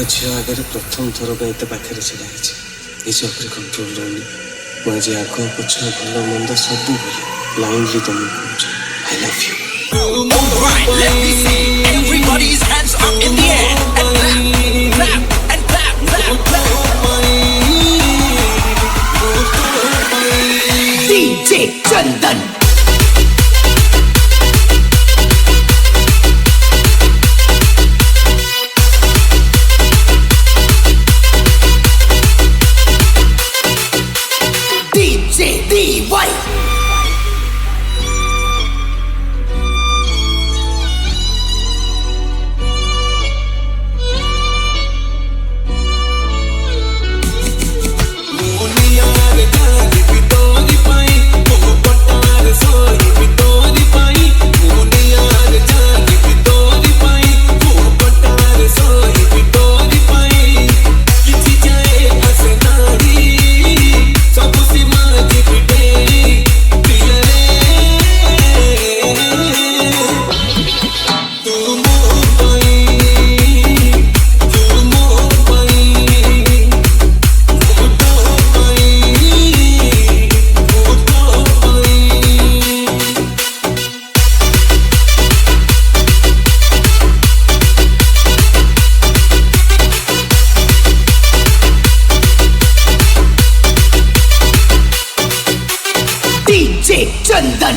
झील आगे प्रथम थर पर पाखे छड़ा निज उपर कंट्रोल रोनी मुझे आग पछ भल मंद सब भूली ब्लाइंडली तुमको कहूँ I love you Alright, let me see everybody's hands up in the air and clap, clap, and clap, clap, clap. DJ Chandan. DJ DY. DJ Chandan.